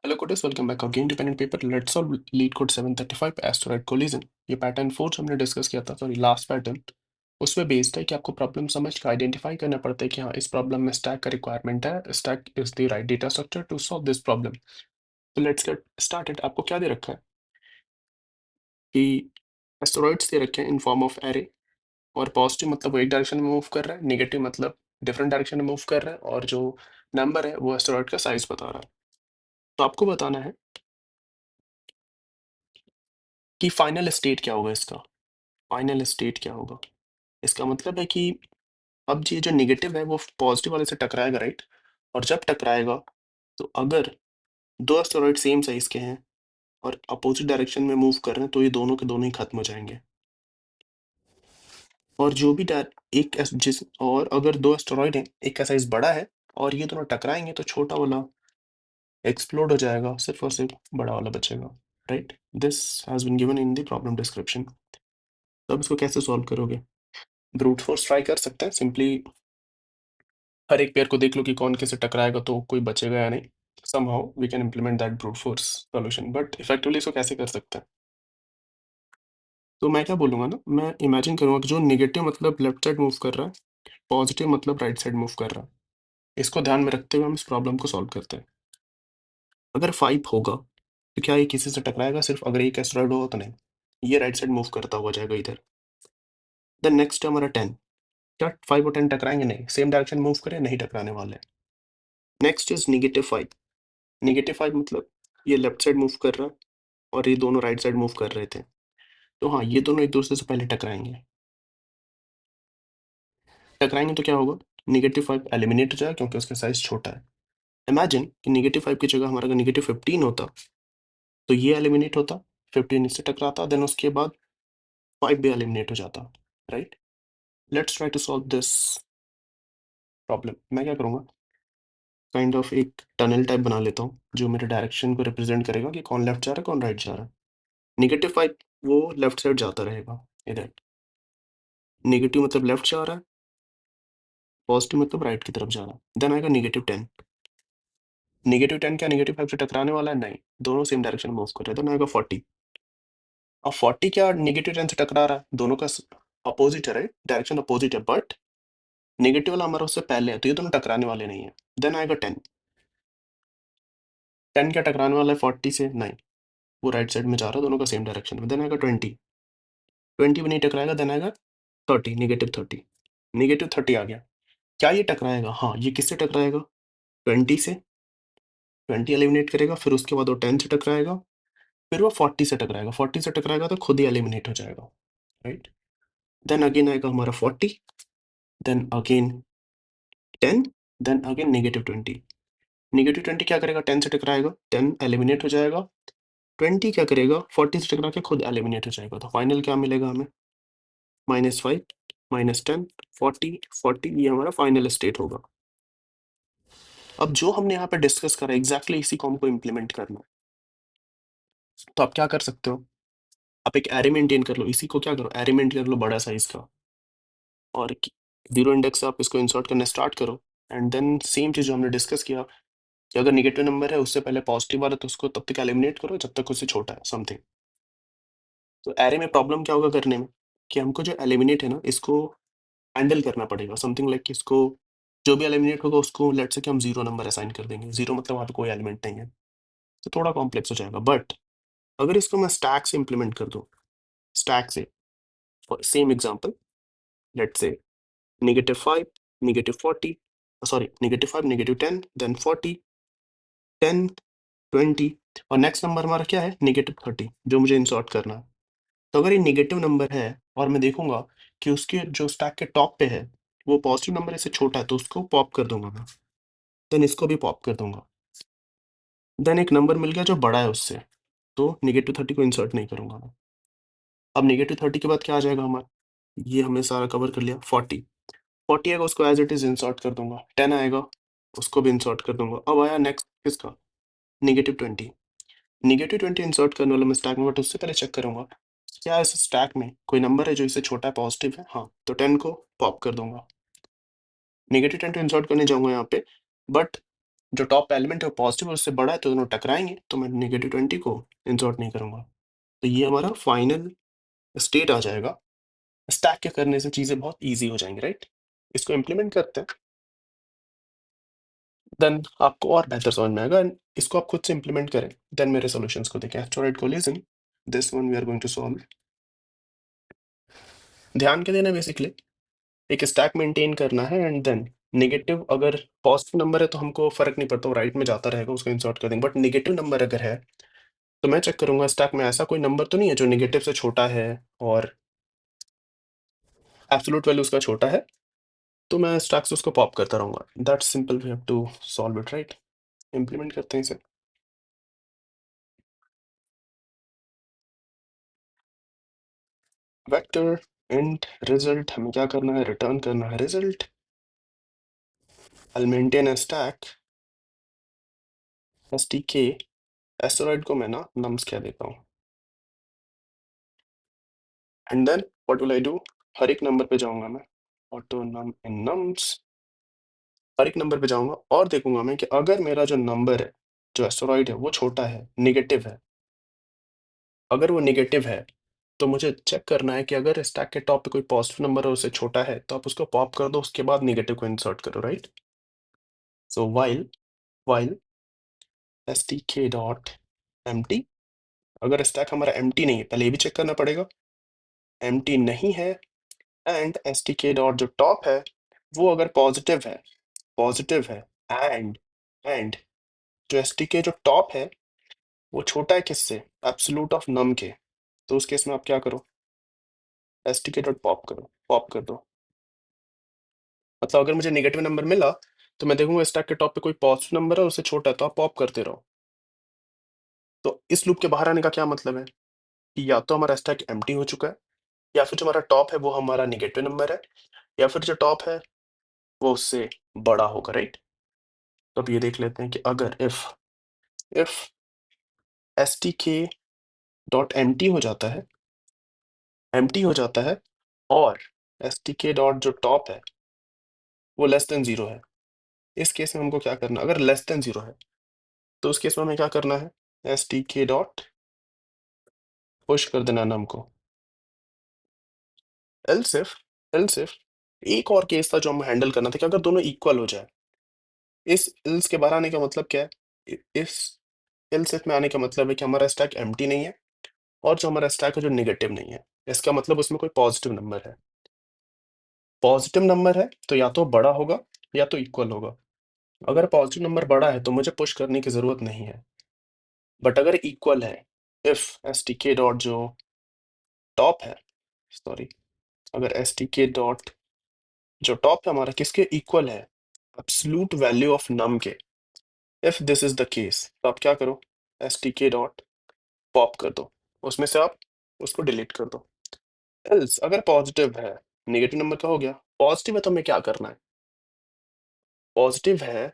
Hello coders, welcome back again to pen and paper. Let's solve lead code 735 asteroid collision. ये pattern 4 जो हमने discuss किया था, sorry last pattern, उसमें based है कि आपको प्रॉब्लम समझ के आइडेंटिफाई करना पड़ता है कि हाँ इस प्रॉब्लम में स्टैक का रिक्वायरमेंट है, stack is the right data structure to solve this problem. तो लेट्स गेट स्टार्टेड। आपको क्या दे रखा है कि एस्टेरॉइड्स दे रखे हैं इन फॉर्म ऑफ एरे, और पॉजिटिव मतलब वो एक डायरेक्शन में मूव कर रहा है, नेगेटिव मतलब डिफरेंट डायरेक्शन में मूव कर रहा है, और जो नंबर है वो एस्टेरॉइड का साइज बता रहा है। तो आपको बताना है कि फाइनल स्टेट क्या होगा इसका। फाइनल स्टेट क्या होगा, इसका मतलब है कि अब ये जो नेगेटिव है वो पॉजिटिव वाले से टकराएगा, राइट। और जब टकराएगा तो अगर दो एस्टेरॉइड सेम साइज के हैं और अपोजिट डायरेक्शन में मूव कर रहे हैं तो ये दोनों के दोनों ही खत्म हो जाएंगे। और जो भी एक जिस और अगर दो एस्टेरॉइड हैं, एक का साइज बड़ा है और ये दोनों टकराएंगे तो छोटा वाला एक्सप्लोड हो जाएगा, सिर्फ और सिर्फ बड़ा वाला बचेगा, right. This has been given in the problem description. तो अब इसको कैसे सॉल्व करोगे? ब्रूट फोर्स ट्राई कर सकते हैं। सिंपली हर एक पेयर को देख लो कि कौन किससे टकराएगा तो कोई बचेगा या नहीं। somehow we can implement that brute force solution, but effectively इसको कैसे कर सकते हैं? तो मैं क्या बोलूंगा ना, मैं इमेजिन करूंगा कि जो नेगेटिव मतलब लेफ्ट साइड मूव कर रहा है, पॉजिटिव मतलब राइट साइड मूव कर रहा है। इसको ध्यान में रखते हुए हम इस प्रॉब्लम को सॉल्व करते हैं। अगर 5 होगा तो क्या ये किसी से टकराएगा? सिर्फ अगर एक एस्टेरॉइड होगा तो नहीं, ये राइट साइड मूव करता हुआ जाएगा इधर। देन नेक्स्ट हमारा 10, क्या 5 और 10 टकराएंगे? नहीं, सेम डायरेक्शन मूव करें, नहीं टकराने वाले। Next is -5। -5 मतलब ये लेफ्ट साइड मूव कर रहा है और ये दोनों राइट साइड मूव कर रहे थे, तो हाँ ये दोनों एक दूसरे से पहले टकराएंगे। टकराएंगे तो क्या होगा, -5 एलिमिनेट हो जाएगा क्योंकि उसका साइज छोटा है। इमेजिन कि -5 की जगह हमारा अगर -15 होता तो ये एलिमिनेट होता, 15 इससे टकराता, देन उसके बाद 5 भी एलिमिनेट हो जाता, right. Let's try to solve this problem. मैं क्या करूँगा, काइंड ऑफ एक टनल टाइप बना लेता हूँ जो मेरे डायरेक्शन को रिप्रेजेंट करेगा कि कौन लेफ्ट जा रहा है कौन राइट जा रहा है। -5 वो लेफ्ट साइड जाता रहेगा इधर, नेगेटिव मतलब लेफ्ट जा रहा है, पॉजिटिव मतलब राइट की तरफ जा रहा है। देन आएगा -10। -10 क्या -5 से टकराने वाला है? नहीं, दोनों सेम डायरेक्शन में मूव कर रहे हैं। देन आएगा 40। अब 40 क्या -10 से टकरा रहा है? दोनों का अपोजिट है, राइट, डायरेक्शन अपोजिट है, बट नेगेटिव वाला हमारा उससे पहले है तो ये दोनों टकराने वाले नहीं है। देन आएगा 10। 10 क्या टकराने वाला है 40 से? नहीं, वो राइट साइड में जा रहा है, दोनों का सेम डायरेक्शन में। देन आएगा 20। 20 भी नहीं टकराएगा। देन आएगा 30, -30। -30 आ गया। क्या ये टकराएगा? हाँ, ये किससे टकराएगा? 20 से। 20 एलिमिनेट करेगा, फिर उसके बाद वो 10 से टकराएगा, फिर वो 40 से टकराएगा। 40 से टकराएगा तो खुद ही एलिमिनेट हो जाएगा, राइट। देन अगेन आएगा हमारा 40, देन अगेन 10, देन अगेन -20। -20 क्या करेगा? 10 से टकराएगा, 10 एलिमिनेट हो जाएगा। 20 क्या करेगा? 40 से टकरा के खुद एलिमिनेट हो जाएगा। तो फाइनल क्या मिलेगा हमें? -5, -10, 40, 40, ये हमारा फाइनल स्टेट होगा। अब जो हमने यहाँ पे डिस्कस करा एग्जैक्टली इसी को हमको इम्प्लीमेंट करना है। तो आप क्या कर सकते हो, आप एक एरे मेंटेन कर लो, इसी को क्या करो, एरे मेंटेन कर लो बड़ा साइज का, और 0 इंडेक्स से आप इसको इंसर्ट करना स्टार्ट करो। एंड देन सेम चीज जो हमने डिस्कस किया कि अगर नेगेटिव नंबर है उससे पहले पॉजिटिव वाला तो उसको तब तक एलिमिनेट करो जब तक उससे छोटा है समथिंग। तो एरे में प्रॉब्लम क्या होगा करने में, कि हमको जो एलिमिनेट है ना इसको हैंडल करना पड़ेगा, समथिंग लाइक इसको जो भी एलिमिनेट होगा उसको लेट्स से कि हम 0 नंबर असाइन कर देंगे। 0 मतलब वहाँ पे कोई एलिमेंट नहीं है, तो थोड़ा कॉम्प्लेक्स हो जाएगा। बट अगर इसको मैं स्टैक से इम्प्लीमेंट कर दूँ, स्टैक से, same example, let's say -5, -40, sorry -5, -10, then 40, 10, 20, और नेक्स्ट नंबर हमारा क्या है? -30 जो मुझे इंसर्ट करना है। तो अगर ये नेगेटिव नंबर है और मैं देखूंगा कि उसके जो स्टैक के टॉप पे है वो पॉजिटिव नंबर इससे छोटा है तो उसको पॉप कर दूंगा मैं। देन इसको भी पॉप कर दूंगा। देन एक नंबर मिल गया जो बड़ा है उससे, तो -30 को इंसर्ट नहीं करूंगा मैं। अब -30 के बाद क्या आ जाएगा हमारा, ये हमने सारा कवर कर लिया। 40, 40 आएगा उसको एज इट इज इंसर्ट कर दूंगा। 10 आएगा उसको भी इंसर्ट कर दूंगा। अब आया नेक्स्ट किसका, -20। -20 इंसर्ट करने वाला मैं स्टैक में, बट उससे पहले चेक करूंगा क्या इस स्टैक में कोई नंबर है जो इससे छोटा है, पॉजिटिव है। हाँ, तो 10 को पॉप कर दूंगा। -10 को इंसर्ट करने जाऊंगा यहाँ पे, बट जो टॉप एलिमेंट है वो पॉजिटिव है, उससे बड़ा है, तो दोनों टकराएंगे, तो मैं -20 को इंसर्ट नहीं करूंगा। तो ये हमारा फाइनल स्टेट आ जाएगा। स्टैक के करने से चीजें बहुत ईजी हो जाएंगी, राइट? इसको इम्प्लीमेंट करते हैं, देन आपको और बेहतर समझ में आएगा। एंड इसको आप खुद से इम्प्लीमेंट करें, देन मेरे सॉल्यूशंस को देखें। Asteroid collision, this one we are going to solve. ध्यान के देना, बेसिकली एक स्टैक मेंटेन करना है, एंड देन नेगेटिव, अगर पॉजिटिव नंबर है तो हमको फर्क नहीं पड़ता, वो राइट में जाता रहेगा, उसको इंसर्ट कर देंगे। बट नेगेटिव नंबर अगर है तो मैं चेक करूंगा स्टैक में ऐसा कोई नंबर तो नहीं है जो नेगेटिव से छोटा है और एब्सोल्यूट वैल्यू उसका छोटा है, तो मैं स्टैक से उसको पॉप करता रहूंगा। That's simple we have to solve it, right? Implement करते हैं इसे। वेक्टर इंट रिजल्ट, हमें क्या करना है? रिटर्न करना है result. I'll maintain a stack stk। Asteroid को मैं ना नम्स कह देता हूँ, and then what will I do? हर एक नंबर पे जाऊंगा मैं, ऑटो नम इन नम्स, हर एक नंबर पे जाऊंगा और देखूंगा मैं कि अगर मेरा जो नंबर है, जो एस्टेरॉइड है, वो छोटा है, नेगेटिव है, अगर वो नेगेटिव है तो मुझे चेक करना है कि अगर स्टैक के टॉप पे कोई पॉजिटिव नंबर है, उससे छोटा है, तो आप उसको पॉप कर दो, उसके बाद नेगेटिव को इंसर्ट करो, right? So while stk dot empty, अगर स्टैक हमारा empty नहीं है, पहले ये भी चेक करना पड़ेगा, empty नहीं है, एंड stk डॉट जो टॉप है वो अगर पॉजिटिव है, एंड जो stk जो टॉप है वो छोटा है किससे? एब्सोल्यूट ऑफ नम के, तो उस केस में आप क्या करो? stk डॉट पॉप करो, पॉप कर दो। मतलब अगर मुझे नेगेटिव नंबर मिला तो मैं देखूंगा स्टैक के टॉप पे कोई पॉजिटिव नंबर है, उससे छोटा है, तो आप पॉप करते रहो। तो इस लूप के बाहर आने का क्या मतलब है कि या तो हमारा स्टैक एम्प्टी हो चुका है, या फिर जो हमारा टॉप है वो हमारा नेगेटिव नंबर है, या फिर जो टॉप है वो उससे बड़ा होगा, राइट? तो अब ये देख लेते हैं कि अगर इफ stk डॉट एम्प्टी हो जाता है और stk डॉट जो टॉप है वो लेस देन 0 है, इस केस में हमको क्या करना? अगर लेस देन 0 है तो उस केस में हमें क्या करना है? stk डॉट पुश कर देना नम को। एल्स इफ एक और केस था जो हमें हैंडल करना था कि अगर दोनों इक्वल हो जाए। इस एल्स के बाहर आने का मतलब क्या है? इस एल्स इफ में आने का मतलब है कि हमारा स्टैक एम्प्टी नहीं है, और जो हमारा स्टैक है जो नेगेटिव नहीं है, इसका मतलब उसमें कोई पॉजिटिव नंबर है। पॉजिटिव नंबर है तो या तो बड़ा होगा या तो इक्वल होगा। अगर पॉजिटिव नंबर बड़ा है तो मुझे पुश करने की जरूरत नहीं है, बट अगर इक्वल है, इफ stk डॉट जो टॉप है, सॉरी, अगर stk डॉट जो टॉप है हमारा किसके इक्वल है? एब्सोल्यूट वैल्यू ऑफ नम के। If this is the case तो आप क्या करो? stk डॉट पॉप कर दो, उसमें से आप उसको डिलीट कर दो। एल्स अगर पॉजिटिव है, नेगेटिव नंबर का हो गया, पॉजिटिव है तो हमें क्या करना है? पॉजिटिव है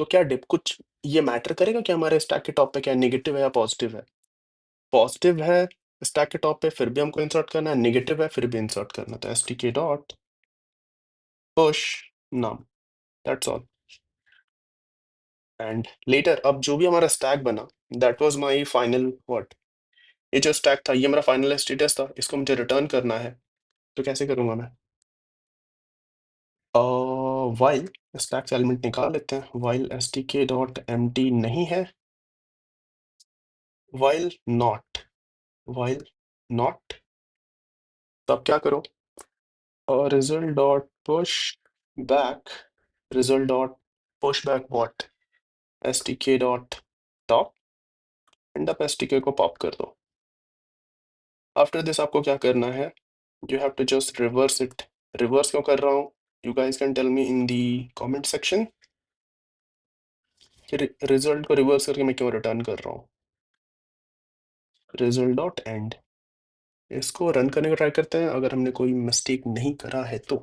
तो क्या डिप कुछ ये मैटर करेगा कि हमारे स्टैक के टॉप पे क्या नेगेटिव है या पॉजिटिव है? पॉजिटिव है स्टैक के टॉप पे, फिर भी हमको इंसर्ट करना है, नेगेटिव है फिर भी इंसर्ट करना है, तो stk dot push num, that's all. And later अब जो भी हमारा स्टैक बना, that was my final what, ये जो स्टैक था ये मेरा फाइनल स्टेटस था, इसको मुझे रिटर्न करना है, तो कैसे करूंगा मैं? वाइल स्टैक से एलिमेंट निकाल लेते हैं, वाइल stk डॉट empty नहीं है, वाइल नॉट, तो अब क्या करो? Result dot push back, result dot push back what, stk dot top, and अब stk को पॉप कर दो। आफ्टर दिस आपको क्या करना है? You have to just reverse it. Reverse क्यों कर रहा हूँ? You guys can tell me in the comment section कि रिजल्ट को रिवर्स करके मैं क्यों रिटर्न कर रहा हूँ। रिजल्ट डॉट एंड, इसको रन करने का ट्राई करते हैं अगर हमने कोई मिस्टेक नहीं करा है तो।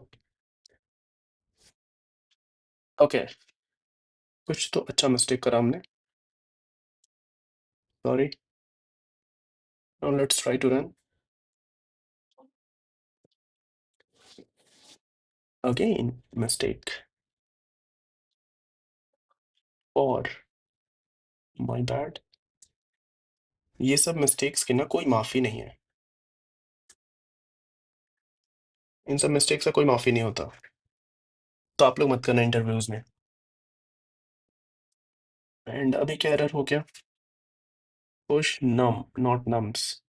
ओके, कुछ तो अच्छा मिस्टेक करा हमने, sorry. Now let's try to run again, mistake. और माय बैड, ये सब मिस्टेक्स की ना कोई माफ़ी नहीं है। इन सब मिस्टेक्स का कोई माफ़ी नहीं होता। तो आप लोग मत करना इंटरव्यूज़ में। एंड अभी क्या एरर हो गया? Push num not nums.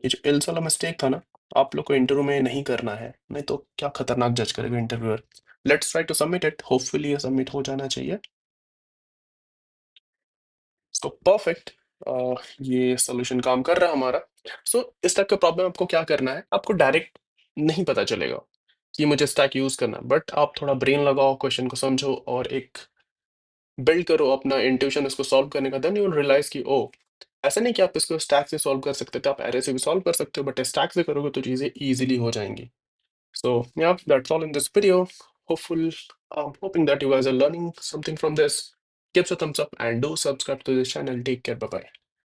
ये जो एल्स वाला मिस्टेक था ना, आप लोग को इंटरव्यू में नहीं करना है, नहीं तो क्या खतरनाक जज करेगा interviewer. Let's try to submit it, hopefully ये सबमिट हो जाना चाहिए। सो परफेक्ट, ये सॉल्यूशन काम कर रहा है हमारा। सो इस टाइप का प्रॉब्लम आपको क्या करना है, आपको डायरेक्ट नहीं पता चलेगा कि मुझे स्टैक यूज करना है, बट आप थोड़ा ब्रेन लगाओ, क्वेश्चन को समझो और एक बिल्ड करो अपना इंट्यूशन इसको सॉल्व करने का। देन यू विल रियलाइज कि ओ, ऐसा नहीं कि आप इसको स्टैक से सॉल्व कर सकते थे, आप एरे से भी सॉल्व कर सकते हो, बट स्टैक से करोगे तो चीजें इजीली हो जाएंगी। So yeah, that's all in this video. Hopeful, hoping that you guys are learning something from this. Give us a thumbs up and do subscribe to this channel. Take care. Bye bye.